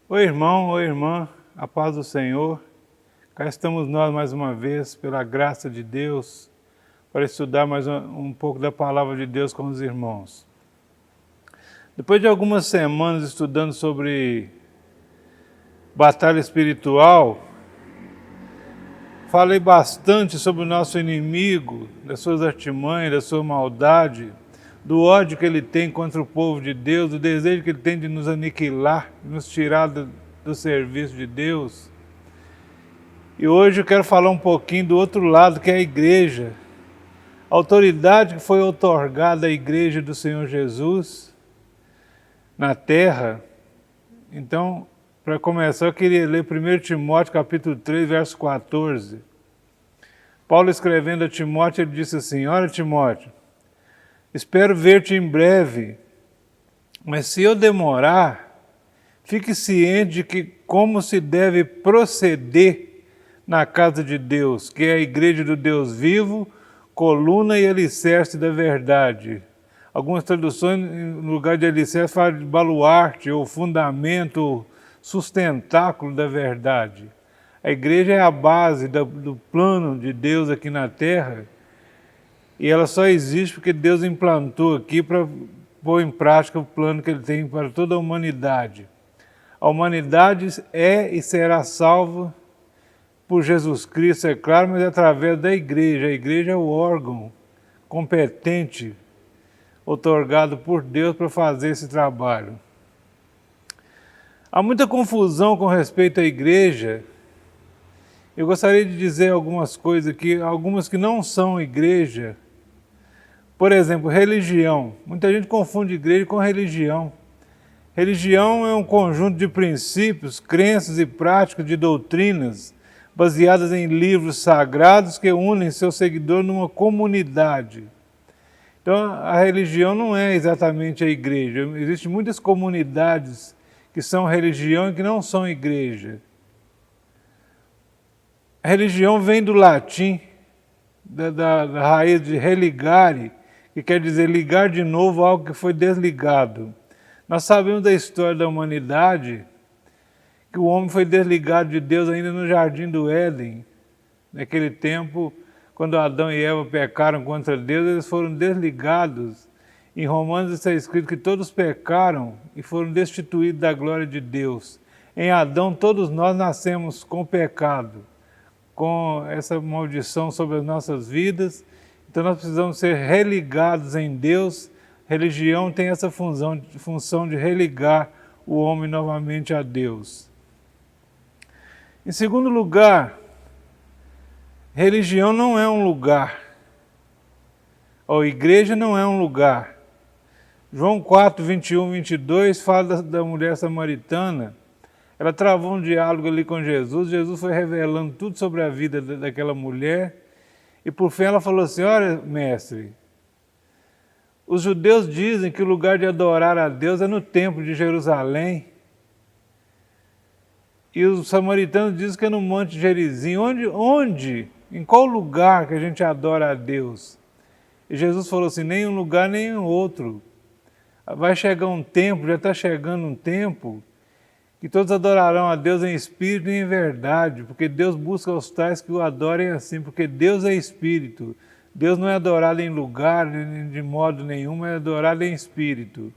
Oi, irmão, oi, irmã, a paz do Senhor. Cá estamos nós mais uma vez, pela graça de Deus, para estudar mais um pouco da palavra de Deus com os irmãos. Depois de algumas semanas estudando sobre batalha espiritual, falei bastante sobre o nosso inimigo, das suas artimanhas, da sua maldade, do ódio que ele tem contra o povo de Deus, do desejo que ele tem de nos aniquilar, de nos tirar do serviço de Deus. E hoje eu quero falar um pouquinho do outro lado, que é a igreja. A autoridade que foi outorgada à igreja do Senhor Jesus na terra. Então, para começar, eu queria ler 1 Timóteo capítulo 3, verso 14. Paulo escrevendo a Timóteo, ele disse assim: Olha, Timóteo, espero ver-te em breve, mas se eu demorar, fique ciente de que como se deve proceder na casa de Deus, que é a igreja do Deus vivo, coluna e alicerce da verdade. Algumas traduções, no lugar de alicerce, falam de baluarte, ou fundamento, ou sustentáculo da verdade. A igreja é a base do plano de Deus aqui na terra, e ela só existe porque Deus implantou aqui para pôr em prática o plano que Ele tem para toda a humanidade. A humanidade é e será salva por Jesus Cristo, é claro, mas através da igreja. A igreja é o órgão competente, outorgado por Deus para fazer esse trabalho. Há muita confusão com respeito à igreja. Eu gostaria de dizer algumas coisas aqui, algumas que não são igreja. Por exemplo, religião. Muita gente confunde igreja com religião. Religião é um conjunto de princípios, crenças e práticas de doutrinas baseadas em livros sagrados que unem seus seguidores numa comunidade. Então, a religião não é exatamente a igreja. Existem muitas comunidades que são religião e que não são igreja. A religião vem do latim, da raiz de religare, que quer dizer ligar de novo algo que foi desligado. Nós sabemos da história da humanidade, que o homem foi desligado de Deus ainda no Jardim do Éden. Naquele tempo, quando Adão e Eva pecaram contra Deus, eles foram desligados. Em Romanos está escrito que todos pecaram e foram destituídos da glória de Deus. Em Adão, todos nós nascemos com pecado, com essa maldição sobre as nossas vidas. Então nós precisamos ser religados em Deus. Religião tem essa função de religar o homem novamente a Deus. Em segundo lugar, religião não é um lugar, ou igreja não é um lugar. João 4, 21, 22 fala da mulher samaritana. Ela travou um diálogo ali com Jesus, Jesus foi revelando tudo sobre a vida daquela mulher, e por fim ela falou assim: olha, mestre, os judeus dizem que o lugar de adorar a Deus é no templo de Jerusalém, e os samaritanos dizem que é no Monte Gerizim. Onde? Em qual lugar que a gente adora a Deus? E Jesus falou assim: nenhum lugar, nenhum outro. Vai chegar um tempo, já está chegando um tempo, que todos adorarão a Deus em espírito e em verdade, porque Deus busca os tais que o adorem assim, porque Deus é espírito. Deus não é adorado em lugar, de modo nenhum, é adorado em espírito.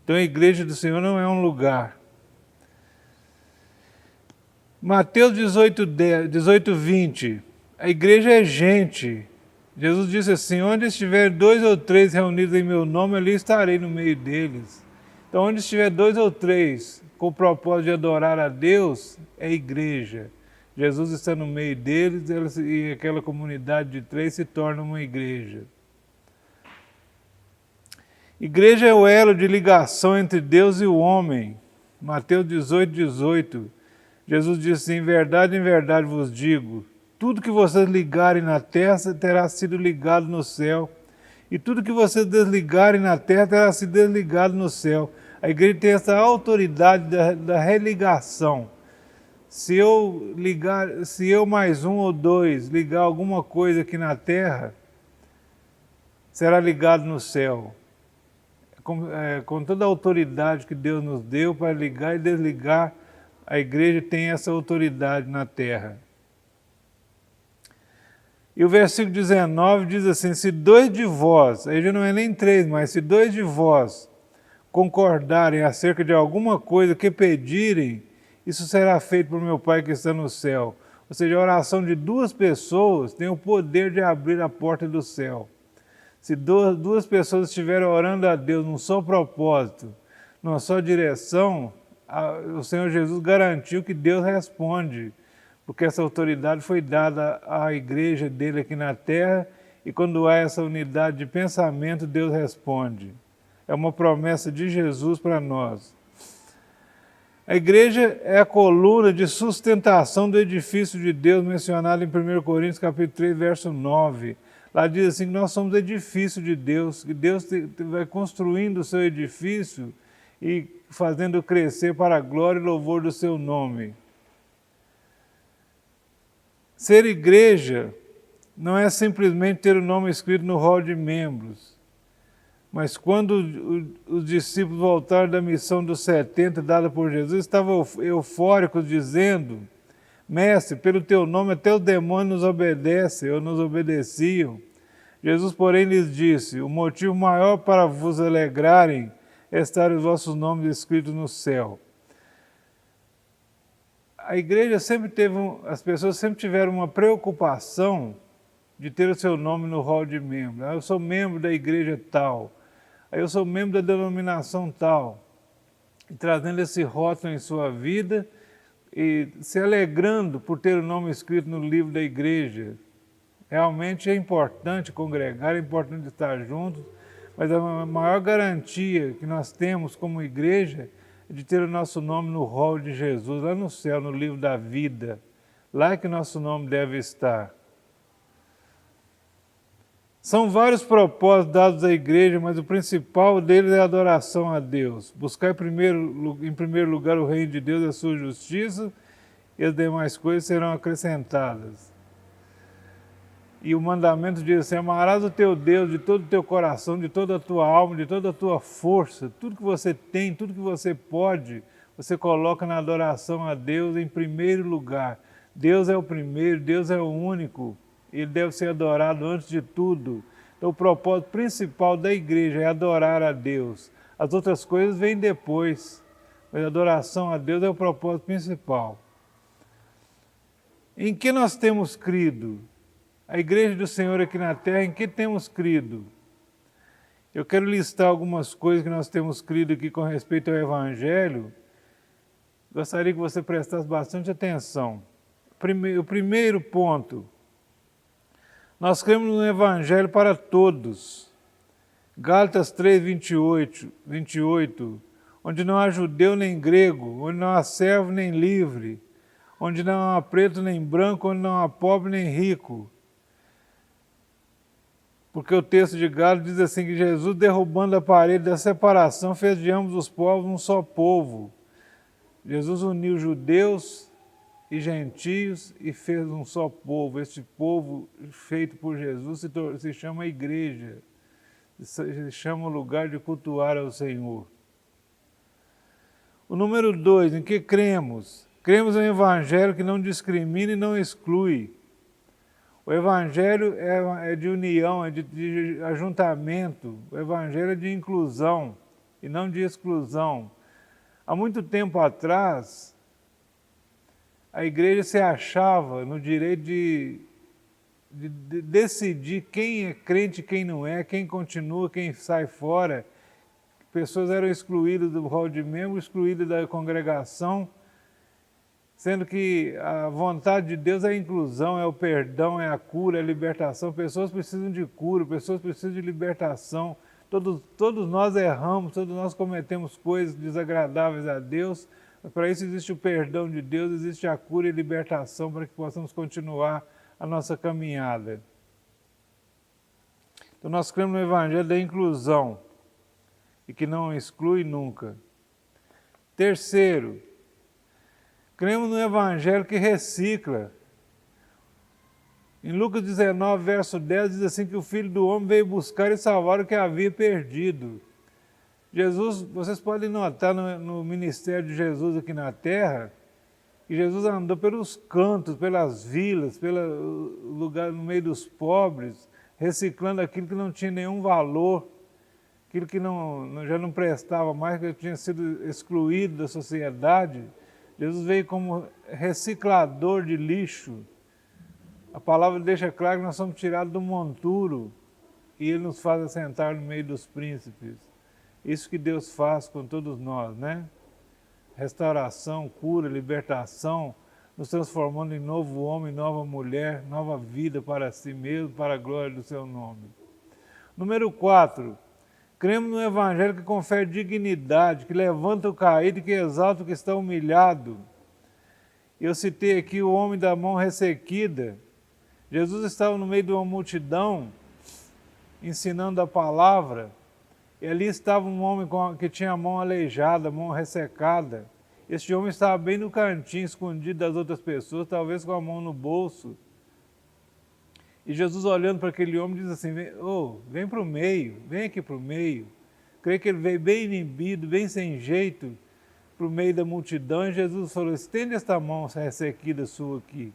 Então a igreja do Senhor não é um lugar. Mateus 18, 20, a igreja é gente. Jesus disse assim: onde estiver 2 ou 3 reunidos em meu nome, ali estarei no meio deles. Então, onde estiver 2 ou 3 com o propósito de adorar a Deus, é igreja. Jesus está no meio deles e aquela comunidade de 3 se torna uma igreja. Igreja é o elo de ligação entre Deus e o homem. Mateus 18, 18. Jesus disse: em verdade vos digo, tudo que vocês ligarem na terra terá sido ligado no céu, e tudo que vocês desligarem na terra terá sido desligado no céu. A igreja tem essa autoridade da religação. Se eu mais 1 ou 2 ligar alguma coisa aqui na terra, será ligado no céu. Com toda a autoridade que Deus nos deu para ligar e desligar A igreja tem essa autoridade na terra. E o versículo 19 diz assim, se 2 de vós, aí já não é nem 3, mas se 2 de vós concordarem acerca de alguma coisa que pedirem, isso será feito por meu Pai que está no céu. Ou seja, a oração de 2 pessoas tem o poder de abrir a porta do céu. Se duas pessoas estiverem orando a Deus num só propósito, numa só direção, o Senhor Jesus garantiu que Deus responde, porque essa autoridade foi dada à igreja dele aqui na terra, e quando há essa unidade de pensamento, Deus responde. É uma promessa de Jesus para nós. A igreja é a coluna de sustentação do edifício de Deus mencionado em 1 Coríntios capítulo 3, verso 9. Lá diz assim que nós somos edifício de Deus, que Deus vai construindo o seu edifício e fazendo crescer para a glória e louvor do seu nome. Ser igreja não é simplesmente ter o nome escrito no rol de membros, mas quando os discípulos voltaram da missão dos 70 dada por Jesus, estavam eufóricos dizendo, Mestre, pelo teu nome até os demônios nos obedecem ou nos obedeciam. Jesus, porém, lhes disse, o motivo maior para vos alegrarem é estar os vossos nomes escritos no céu. A igreja sempre teve, as pessoas sempre tiveram uma preocupação de ter o seu nome no rol de membros. Eu sou membro da igreja tal, eu sou membro da denominação tal. E trazendo esse rótulo em sua vida e se alegrando por ter o nome escrito no livro da igreja. Realmente é importante congregar, é importante estar juntos, mas a maior garantia que nós temos como igreja é de ter o nosso nome no rol de Jesus, lá no céu, no livro da vida. Lá é que nosso nome deve estar. São vários propósitos dados à igreja, mas o principal deles é a adoração a Deus. Buscar em primeiro lugar o reino de Deus e a sua justiça, e as demais coisas serão acrescentadas. E o mandamento diz assim, amarás o teu Deus de todo o teu coração, de toda a tua alma, de toda a tua força, tudo que você tem, tudo que você pode, você coloca na adoração a Deus em primeiro lugar. Deus é o primeiro, Deus é o único, Ele deve ser adorado antes de tudo. Então o propósito principal da igreja é adorar a Deus. As outras coisas vêm depois, mas a adoração a Deus é o propósito principal. Em que nós temos crido? A igreja do Senhor aqui na terra, em que temos crido? Eu quero listar algumas coisas que nós temos crido aqui com respeito ao Evangelho. Gostaria que você prestasse bastante atenção. O primeiro ponto, nós cremos no Evangelho para todos. Gálatas 3, 28, onde não há judeu nem grego, onde não há servo nem livre, onde não há preto nem branco, onde não há pobre nem rico. Porque o texto de Gálatas diz assim que Jesus, derrubando a parede da separação, fez de ambos os povos um só povo. Jesus uniu judeus e gentios e fez um só povo. Este povo feito por Jesus se chama igreja, se chama o lugar de cultuar ao Senhor. O número 2, em que cremos? Cremos em um evangelho que não discrimina e não exclui. O evangelho é de união, é de ajuntamento, o evangelho é de inclusão e não de exclusão. Há muito tempo atrás, a igreja se achava no direito de decidir quem é crente e quem não é, quem continua, quem sai fora. Pessoas eram excluídas do rol de membros, excluídas da congregação, sendo que a vontade de Deus é a inclusão, é o perdão, é a cura, é a libertação. Pessoas precisam de cura, pessoas precisam de libertação. Todos nós erramos, todos nós cometemos coisas desagradáveis a Deus. Para isso existe o perdão de Deus, existe a cura e libertação para que possamos continuar a nossa caminhada. Então nós cremos no Evangelho da inclusão e que não exclui nunca. Terceiro, cremos no Evangelho que recicla. Em Lucas 19, verso 10, diz assim que o Filho do Homem veio buscar e salvar o que havia perdido. Jesus, vocês podem notar no ministério de Jesus aqui na terra, que Jesus andou pelos cantos, pelas vilas, pelo lugar no meio dos pobres, reciclando aquilo que não tinha nenhum valor, aquilo que já não prestava mais, que tinha sido excluído da sociedade. Jesus veio como reciclador de lixo. A palavra deixa claro que nós somos tirados do monturo e Ele nos faz assentar no meio dos príncipes. Isso que Deus faz com todos nós, né? Restauração, cura, libertação, nos transformando em novo homem, nova mulher, nova vida para si mesmo, para a glória do seu nome. Número 4, cremos no Evangelho que confere dignidade, que levanta o caído e que exalta o que está humilhado. Eu citei aqui o homem da mão ressequida. Jesus estava no meio de uma multidão, ensinando a palavra, e ali estava um homem que tinha a mão aleijada, a mão ressecada. Este homem estava bem no cantinho, escondido das outras pessoas, talvez com a mão no bolso. E Jesus, olhando para aquele homem, diz assim: vem para o meio, vem aqui para o meio. Creio que ele veio bem inibido, bem sem jeito, para o meio da multidão, e Jesus falou: estende esta mão ressequida sua aqui.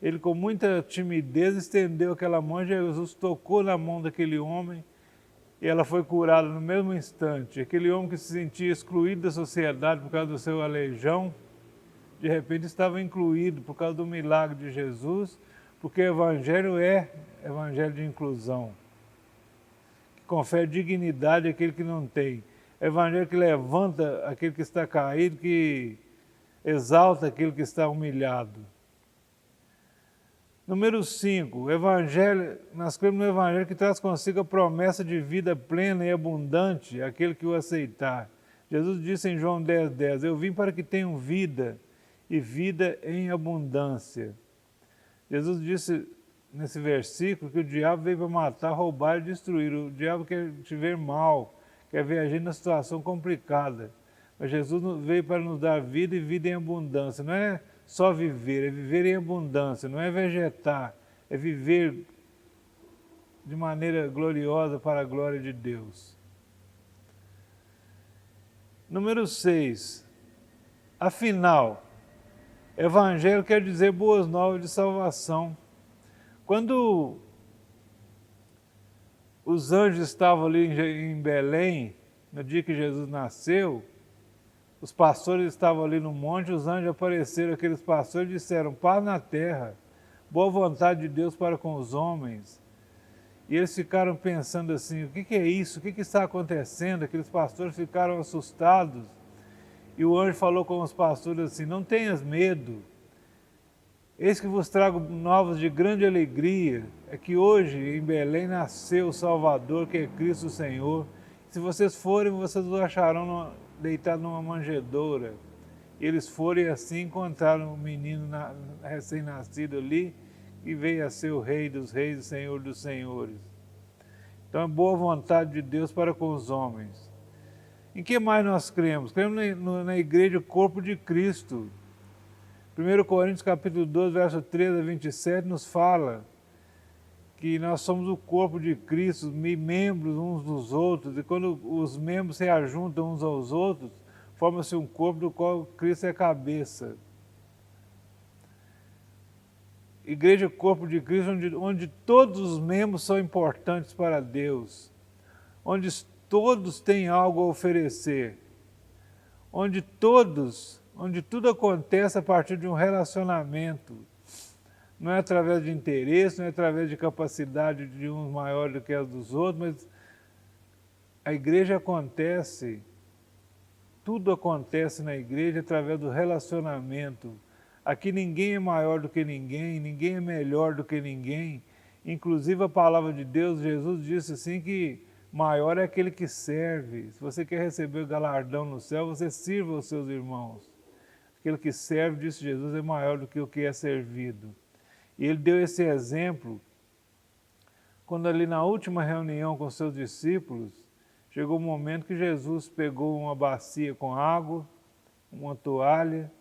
Ele, com muita timidez, estendeu aquela mão, e Jesus tocou na mão daquele homem, e ela foi curada no mesmo instante. Aquele homem que se sentia excluído da sociedade por causa do seu aleijão, de repente estava incluído por causa do milagre de Jesus, porque o Evangelho é Evangelho de inclusão, que confere dignidade àquele que não tem. Evangelho que levanta aquele que está caído, que exalta aquele que está humilhado. Número 5, nós cremos no Evangelho que traz consigo a promessa de vida plena e abundante àquele que o aceitar. Jesus disse em João 10,10, eu vim para que tenham vida e vida em abundância. Jesus disse nesse versículo que o diabo veio para matar, roubar e destruir. O diabo quer te ver mal, quer ver a gente numa situação complicada. Mas Jesus veio para nos dar vida e vida em abundância. Não é só viver, é viver em abundância, não é vegetar, é viver de maneira gloriosa para a glória de Deus. Número 6, afinal, Evangelho quer dizer boas novas de salvação. Quando os anjos estavam ali em Belém, no dia que Jesus nasceu, os pastores estavam ali no monte, os anjos apareceram, aqueles pastores disseram: paz na terra, boa vontade de Deus para com os homens. E eles ficaram pensando assim: o que é isso? O que está acontecendo? Aqueles pastores ficaram assustados. E o anjo falou com os pastores assim: não tenhas medo, eis que vos trago novas de grande alegria, é que hoje em Belém nasceu o Salvador, que é Cristo o Senhor. Se vocês forem, vocês o acharão deitado numa manjedoura. Eles foram e assim encontraram um menino recém-nascido ali, e veio a ser o Rei dos Reis, o Senhor dos Senhores. Então é boa vontade de Deus para com os homens. Em que mais nós cremos? Cremos na igreja, o corpo de Cristo. 1 Coríntios capítulo 12, verso 13 a 27, nos fala que nós somos o corpo de Cristo, membros uns dos outros, e quando os membros se ajuntam uns aos outros, forma-se um corpo do qual Cristo é a cabeça. Igreja, corpo de Cristo, onde todos os membros são importantes para Deus, onde todos têm algo a oferecer, onde tudo acontece a partir de um relacionamento. Não é através de interesse, não é através de capacidade de uns maior do que a dos outros, mas a igreja acontece, tudo acontece na igreja através do relacionamento. Aqui ninguém é maior do que ninguém, ninguém é melhor do que ninguém. Inclusive a palavra de Deus, Jesus disse assim que maior é aquele que serve. Se você quer receber o galardão no céu, você sirva os seus irmãos. Aquele que serve, disse Jesus, é maior do que o que é servido. E ele deu esse exemplo quando ali na última reunião com seus discípulos, chegou o momento que Jesus pegou uma bacia com água, uma toalha,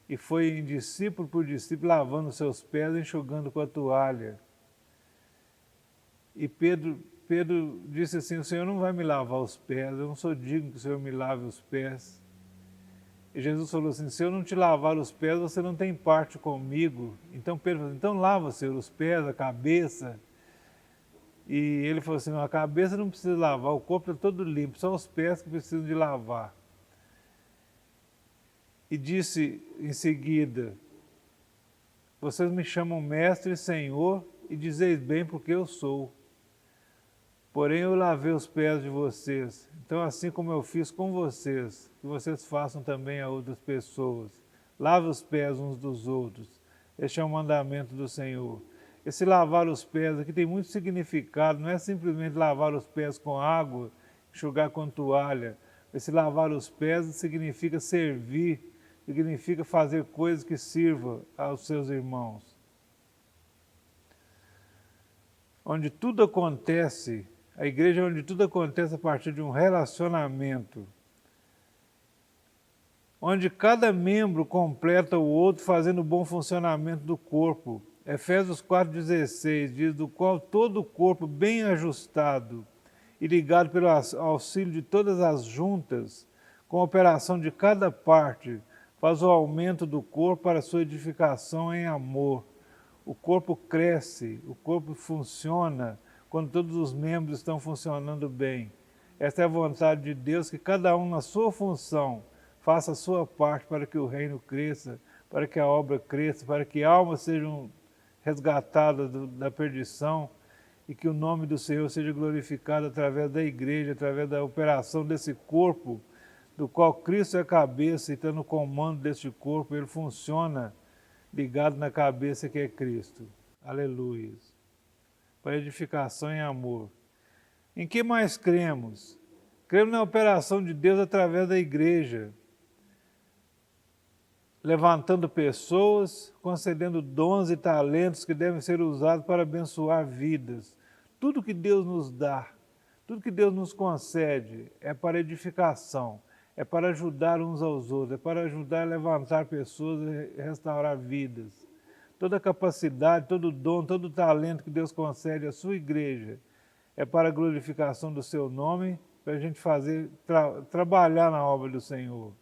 e foi discípulo por discípulo lavando seus pés, enxugando com a toalha. E Pedro disse assim: o Senhor não vai me lavar os pés, eu não sou digno que o Senhor me lave os pés. E Jesus falou assim, se eu não te lavar os pés, você não tem parte comigo. Então Pedro falou, então lava, Senhor, os pés, a cabeça. E ele falou assim, não, a cabeça não precisa lavar, o corpo está todo limpo, só os pés que precisam de lavar. E disse em seguida, vocês me chamam mestre e senhor e dizeis bem porque eu sou. Porém eu lavei os pés de vocês, então assim como eu fiz com vocês, que vocês façam também a outras pessoas. Lave os pés uns dos outros, este é o mandamento do Senhor. Esse lavar os pés aqui tem muito significado, não é simplesmente lavar os pés com água, enxugar com toalha. Esse lavar os pés significa servir, significa fazer coisas que sirvam aos seus irmãos. Onde tudo acontece, a igreja é onde tudo acontece a partir de um relacionamento, onde cada membro completa o outro fazendo o bom funcionamento do corpo. Efésios 4,16 diz, do qual todo o corpo bem ajustado e ligado pelo auxílio de todas as juntas, com a operação de cada parte, faz o aumento do corpo para a sua edificação em amor. O corpo cresce, o corpo funciona quando todos os membros estão funcionando bem. Esta é a vontade de Deus, que cada um na sua função faça a sua parte para que o reino cresça, para que a obra cresça, para que almas sejam resgatadas da perdição e que o nome do Senhor seja glorificado através da igreja, através da operação desse corpo, do qual Cristo é a cabeça e está no comando deste corpo, ele funciona ligado na cabeça que é Cristo. Aleluia. Para edificação em amor. Em que mais cremos? Cremos na operação de Deus através da igreja, levantando pessoas, concedendo dons e talentos que devem ser usados para abençoar vidas. Tudo que Deus nos dá, tudo que Deus nos concede é para edificação, é para ajudar uns aos outros, é para ajudar a levantar pessoas e restaurar vidas. Toda a capacidade, todo dom, todo o talento que Deus concede à sua igreja é para a glorificação do seu nome, para a gente trabalhar na obra do Senhor.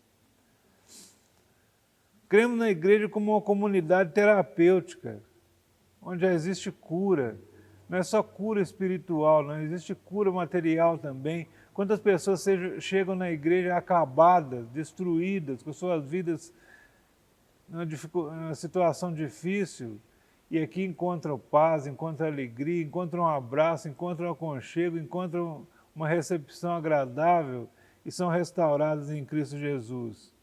Cremos na igreja como uma comunidade terapêutica, onde já existe cura. Não é só cura espiritual, não existe cura material também. Quantas pessoas chegam na igreja acabadas, destruídas, com suas vidas numa situação difícil, e aqui encontram paz, encontram alegria, encontram um abraço, encontram um aconchego, encontram uma recepção agradável e são restauradas em Cristo Jesus.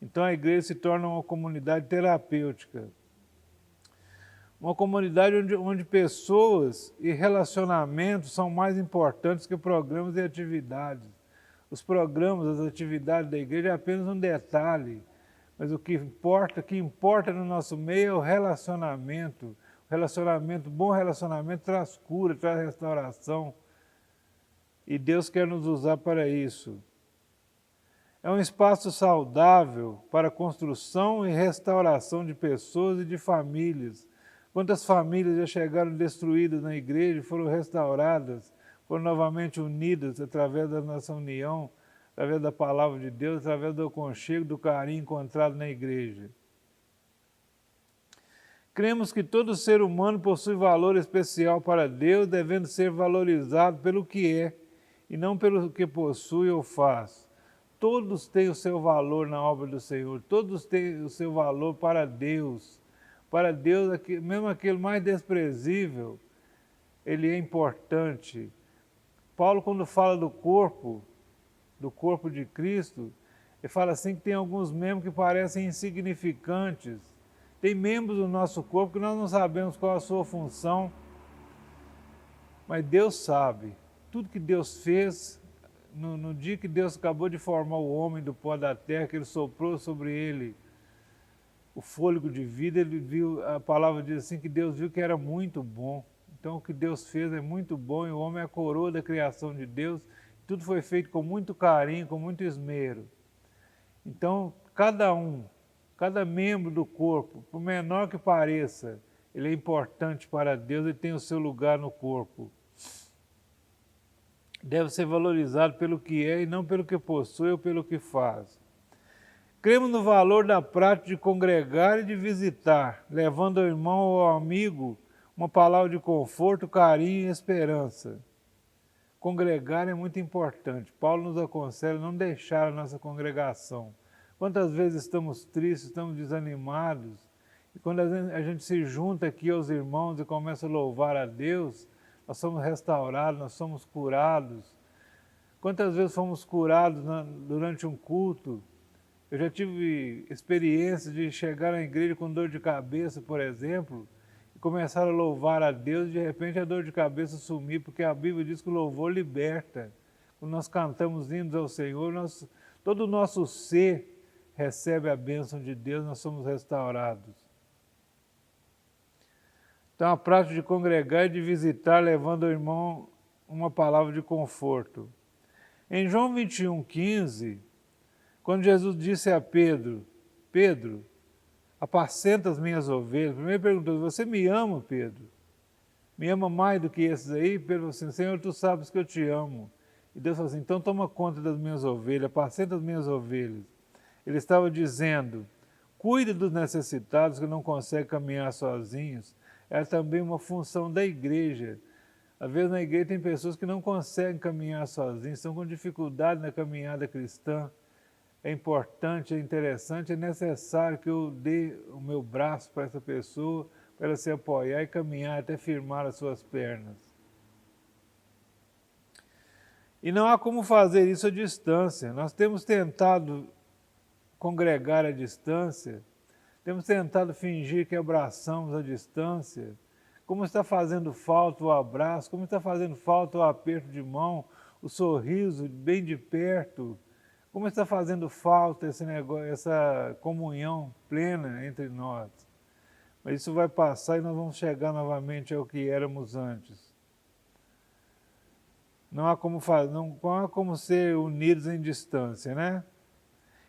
Então a igreja se torna uma comunidade terapêutica. Uma comunidade onde pessoas e relacionamentos são mais importantes que programas e atividades. Os programas, as atividades da igreja é apenas um detalhe, mas o que importa no nosso meio é o relacionamento. Bom relacionamento traz cura, traz restauração. E Deus quer nos usar para isso. É um espaço saudável para a construção e restauração de pessoas e de famílias. Quantas famílias já chegaram destruídas na igreja e foram restauradas, foram novamente unidas através da nossa união, através da palavra de Deus, através do aconchego, do carinho encontrado na igreja. Cremos que todo ser humano possui valor especial para Deus, devendo ser valorizado pelo que é e não pelo que possui ou faz. Todos têm o seu valor na obra do Senhor, todos têm o seu valor para Deus. Para Deus, mesmo aquele mais desprezível, ele é importante. Paulo, quando fala do corpo de Cristo, ele fala assim que tem alguns membros que parecem insignificantes. Tem membros do nosso corpo que nós não sabemos qual a sua função, mas Deus sabe. Tudo que Deus fez, no dia que Deus acabou de formar o homem do pó da terra, que ele soprou sobre ele o fôlego de vida, ele viu, a palavra diz assim, que Deus viu que era muito bom. Então o que Deus fez é muito bom e o homem é a coroa da criação de Deus. Tudo foi feito com muito carinho, com muito esmero. Então cada membro do corpo, por menor que pareça, ele é importante para Deus e tem o seu lugar no corpo. Deve ser valorizado pelo que é e não pelo que possui ou pelo que faz. Cremos no valor da prática de congregar e de visitar, levando ao irmão ou ao amigo uma palavra de conforto, carinho e esperança. Congregar é muito importante. Paulo nos aconselha a não deixar a nossa congregação. Quantas vezes estamos tristes, estamos desanimados, e quando a gente se junta aqui aos irmãos e começa a louvar a Deus, nós somos restaurados, nós somos curados. Quantas vezes fomos curados durante um culto? Eu já tive experiência de chegar na igreja com dor de cabeça, por exemplo, e começar a louvar a Deus e de repente a dor de cabeça sumir, porque a Bíblia diz que o louvor liberta. Quando nós cantamos hinos ao Senhor, todo o nosso ser recebe a bênção de Deus, nós somos restaurados. Então a prática de congregar e de visitar, levando ao irmão uma palavra de conforto. Em João 21:15, quando Jesus disse a Pedro, Pedro, apacenta as minhas ovelhas, primeiro perguntou, você me ama, Pedro? Me ama mais do que esses aí? Pedro falou assim, Senhor, tu sabes que eu te amo. E Deus falou assim, então toma conta das minhas ovelhas, apacenta as minhas ovelhas. Ele estava dizendo, cuide dos necessitados que não conseguem caminhar sozinhos. É também uma função da igreja. Às vezes na igreja tem pessoas que não conseguem caminhar sozinhos, estão com dificuldade na caminhada cristã. É importante, é interessante, é necessário que eu dê o meu braço para essa pessoa, para ela se apoiar e caminhar até firmar as suas pernas. E não há como fazer isso à distância. Nós temos tentado congregar à distância, temos tentado fingir que abraçamos à distância, como está fazendo falta o abraço, como está fazendo falta o aperto de mão, o sorriso bem de perto, como está fazendo falta esse negócio, essa comunhão plena entre nós. Mas isso vai passar e nós vamos chegar novamente ao que éramos antes. Não há como ser unidos em distância, né?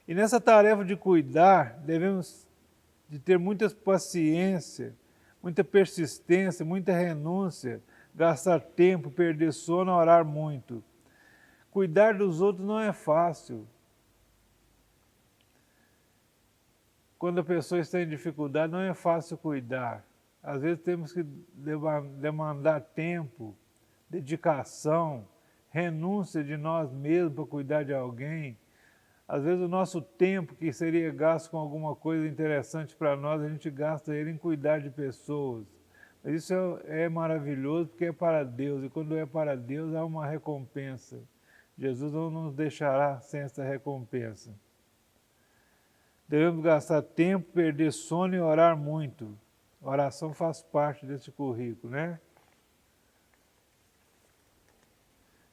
E nessa tarefa de cuidar, devemos de ter muita paciência, muita persistência, muita renúncia, gastar tempo, perder sono, orar muito. Cuidar dos outros não é fácil. Quando a pessoa está em dificuldade, não é fácil cuidar. Às vezes temos que demandar tempo, dedicação, renúncia de nós mesmos para cuidar de alguém. Às vezes o nosso tempo, que seria gasto com alguma coisa interessante para nós, a gente gasta ele em cuidar de pessoas. Mas isso é maravilhoso porque é para Deus, e quando é para Deus há uma recompensa. Jesus não nos deixará sem essa recompensa. Devemos gastar tempo, perder sono e orar muito. A oração faz parte desse currículo, né?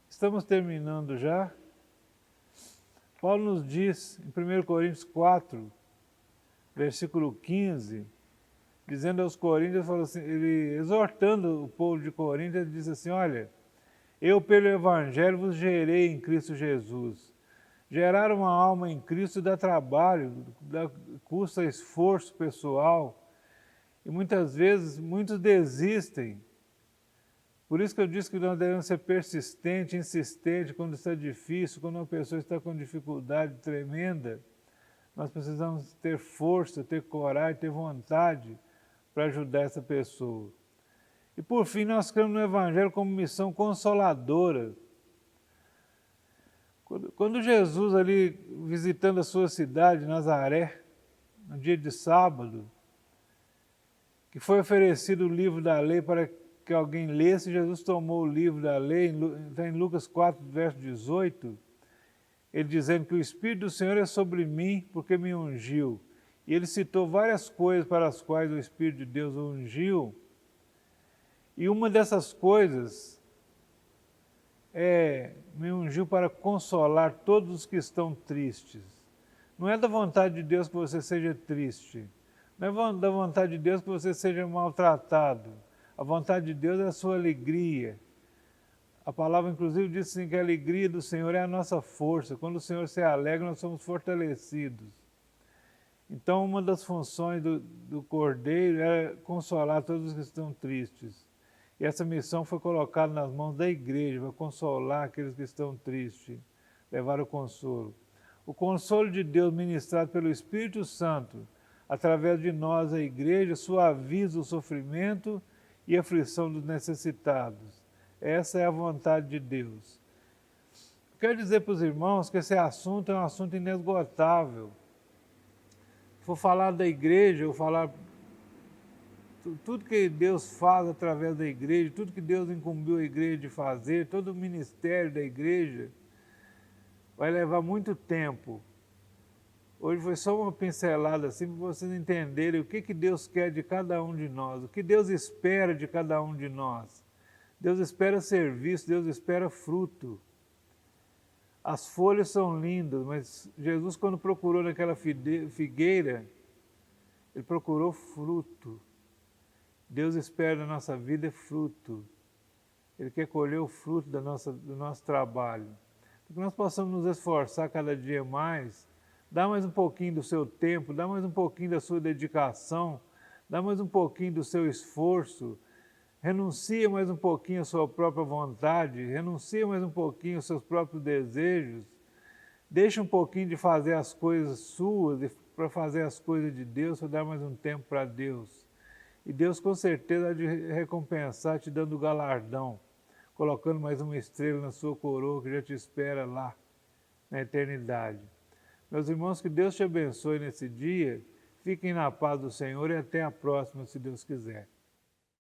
Estamos terminando já. Paulo nos diz, em 1 Coríntios 4, versículo 15, dizendo aos coríntios, falou assim, ele exortando o povo de Corinto, ele diz assim, olha, eu pelo Evangelho vos gerei em Cristo Jesus. Gerar uma alma em Cristo dá trabalho, custa esforço pessoal, e muitas vezes muitos desistem. Por isso que eu disse que nós devemos ser persistentes, insistentes, quando está difícil, quando uma pessoa está com dificuldade tremenda, nós precisamos ter força, ter coragem, ter vontade para ajudar essa pessoa. E por fim, nós cremos no Evangelho como missão consoladora. Quando Jesus ali visitando a sua cidade, Nazaré, no dia de sábado, que foi oferecido o livro da lei para que alguém lesse, Jesus tomou o livro da lei, está em Lucas 4, verso 18, ele dizendo que o Espírito do Senhor é sobre mim porque me ungiu. E ele citou várias coisas para as quais o Espírito de Deus o ungiu, e uma dessas coisas me ungiu para consolar todos os que estão tristes. Não é da vontade de Deus que você seja triste, não é da vontade de Deus que você seja maltratado. A vontade de Deus é a sua alegria. A palavra, inclusive, diz assim, que a alegria do Senhor é a nossa força. Quando o Senhor se alegra, nós somos fortalecidos. Então, uma das funções do Cordeiro é consolar todos os que estão tristes. E essa missão foi colocada nas mãos da igreja, para consolar aqueles que estão tristes, levar o consolo. O consolo de Deus ministrado pelo Espírito Santo, através de nós, a igreja, suaviza o sofrimento e a aflição dos necessitados. Essa é a vontade de Deus. Quero dizer para os irmãos que esse assunto é um assunto inesgotável. Se for falar da igreja, eu falar tudo que Deus faz através da igreja, tudo que Deus incumbiu a igreja de fazer, todo o ministério da igreja, vai levar muito tempo. Hoje foi só uma pincelada assim para vocês entenderem o que Deus quer de cada um de nós, o que Deus espera de cada um de nós. Deus espera serviço, Deus espera fruto. As folhas são lindas, mas Jesus, quando procurou naquela figueira, ele procurou fruto. Deus espera da nossa vida fruto. Ele quer colher o fruto do nosso trabalho. Para que nós possamos nos esforçar cada dia mais, dá mais um pouquinho do seu tempo, dá mais um pouquinho da sua dedicação, dá mais um pouquinho do seu esforço, renuncia mais um pouquinho à sua própria vontade, renuncia mais um pouquinho aos seus próprios desejos, deixa um pouquinho de fazer as coisas suas para fazer as coisas de Deus, para dar mais um tempo para Deus. E Deus com certeza há de recompensar te dando galardão, colocando mais uma estrela na sua coroa que já te espera lá, na eternidade. Meus irmãos, que Deus te abençoe nesse dia, fiquem na paz do Senhor e até a próxima, se Deus quiser.